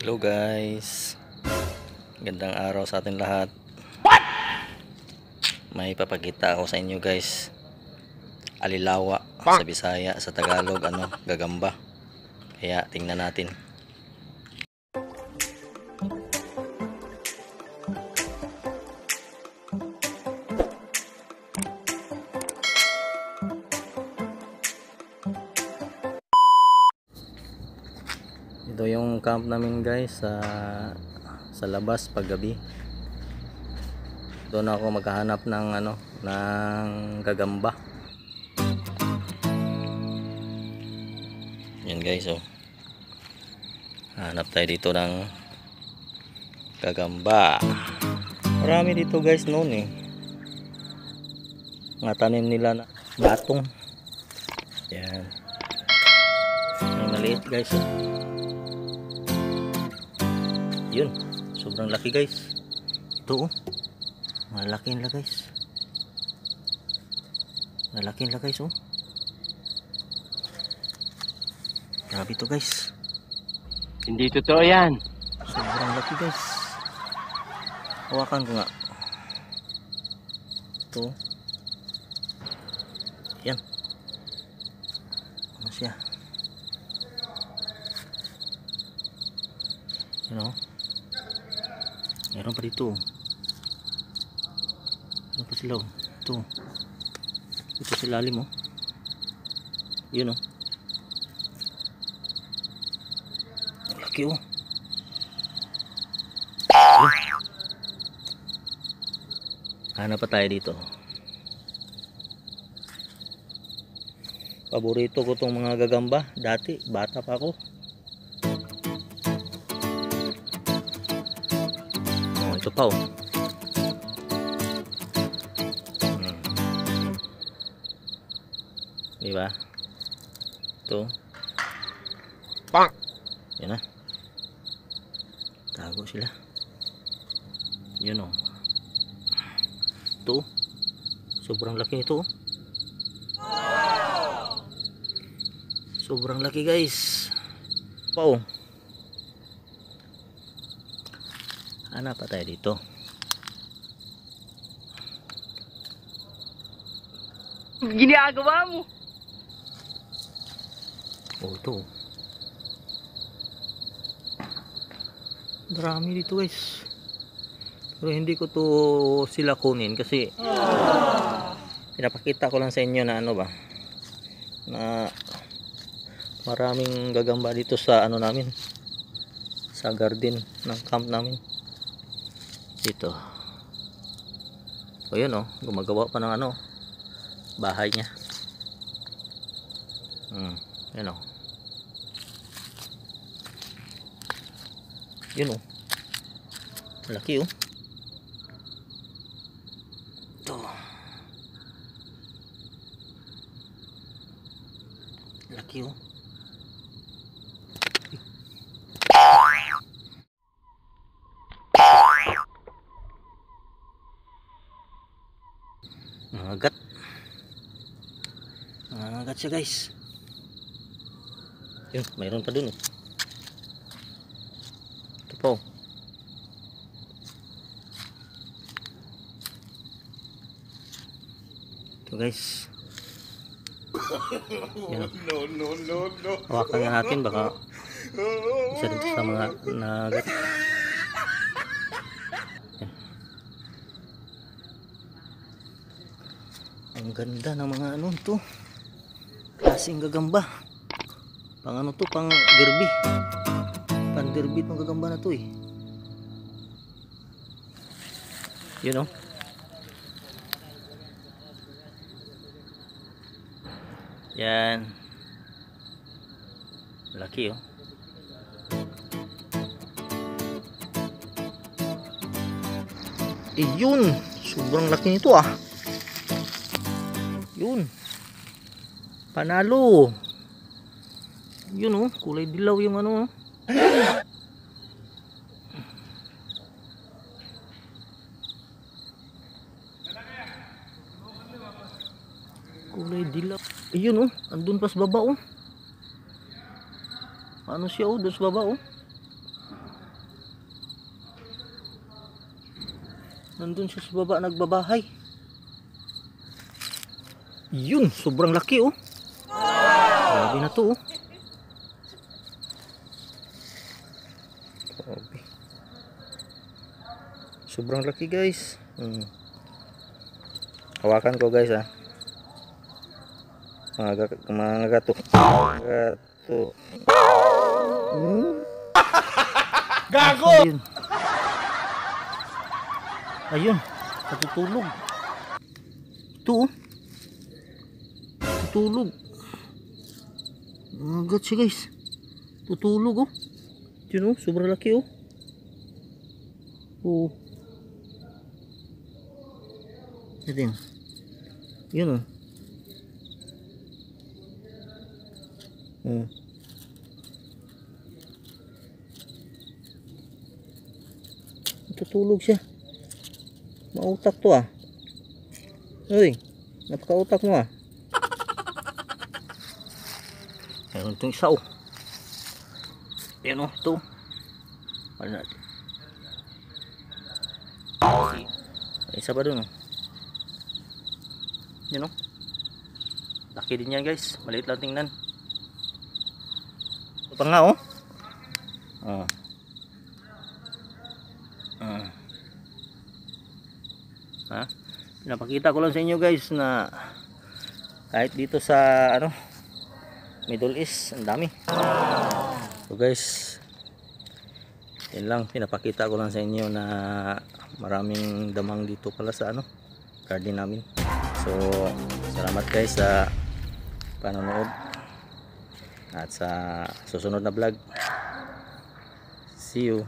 Hello guys, gandang araw sa atin lahat. May papakita ako sa inyo guys. Alilawa sa Bisaya, sa Tagalog gagamba. Kaya tingnan natin. Ito yung camp namin guys, sa labas paggabi. Doon ako maghahanap ng ng gagamba. Yan guys, oh. Hanap tayo dito ng gagamba. Marami dito guys noon eh. Mga tanim nila na batong. Yan. May maliit guys, oh. Yun, sobrang laki guys. Ito, oh. Malaki nila guys. Malaki nila guys, oh. Grabe to guys. Hindi totoo yan. Sobrang laki guys. Hawakan ko nga. Ito. Yan. Ano siya? You know? Meron pa dito. Meron pa sila. Ito. Ito sa lalim, oh. Yun, oh. Ang laki, oh. Hanap pa tayo dito. Paborito ko tong mga gagamba. Dati, bata pa ako. Oh, ito pa, oh. Diba? Ito. Pak! Yan na. Tago sila. Yun, oh. Ito. Sobrang laki ito, oh. Sobrang laki guys. Wow. Hanap pa tayo dito. Ginagawa mo. Oh, ito. Marami dito guys. Pero hindi ko to sila kunin kasi pinapakita ko lang sa inyo na na maraming gagamba dito sa namin, sa garden ng camp namin dito. So yun, oh, gumagawa pa ng bahay niya. Yun, oh. Yun, oh. Malaki, oh. Ito. Laki, oh. Nangagat. Nangagat siya guys. Yun, mayroon pa dun, oh. Ito po. Ito guys. Yan. No. Hawakan nga natin, baka isa dito sa mga nagat. Yan. Ang ganda ng mga to. Klaseng gagamba. Pang to, pang derby. Pang derby tong gagamba na to, eh. You know? Yan. Laki, oh. Yun. Sobrang laki nito, ah. Yun. Panalo. Yun, oh. Kulay dilaw yung oh. Kulay dilaw. Yun, oh. Andun pa sa baba, oh. Ano siya, oh. Doon sa baba, oh. Nandun siya sa baba nagbabahay. Yun, sobrang laki oh. Grabe na to oh. Grabe. Sobrang laki guys. Hawakan ko guys ah. Mga gato. Gato. Gago! Ayun. Ayun. Natutulog. Ito oh. Tutulog. Agat siya guys. Tutulog oh. Yun oh. Sobrang laki oh. Oh. Ito yun. Yun oh. Oh. Tutulog siya. Mautak to ah. Uy, napakautak mo ah. Meron itong isa oh. Yan oh, ito. Ano natin? May isa pa dun oh. Yan oh. Laki din yan guys. Maliit lang tingnan. Ito pa nga oh. Pinapakita ko lang sa inyo guys na kahit dito sa ano Middle East ang dami. So guys, yan lang, pinapakita ko lang sa inyo na maraming damang dito pala sa ano garden namin. So salamat guys sa panonood at sa susunod na vlog. See you.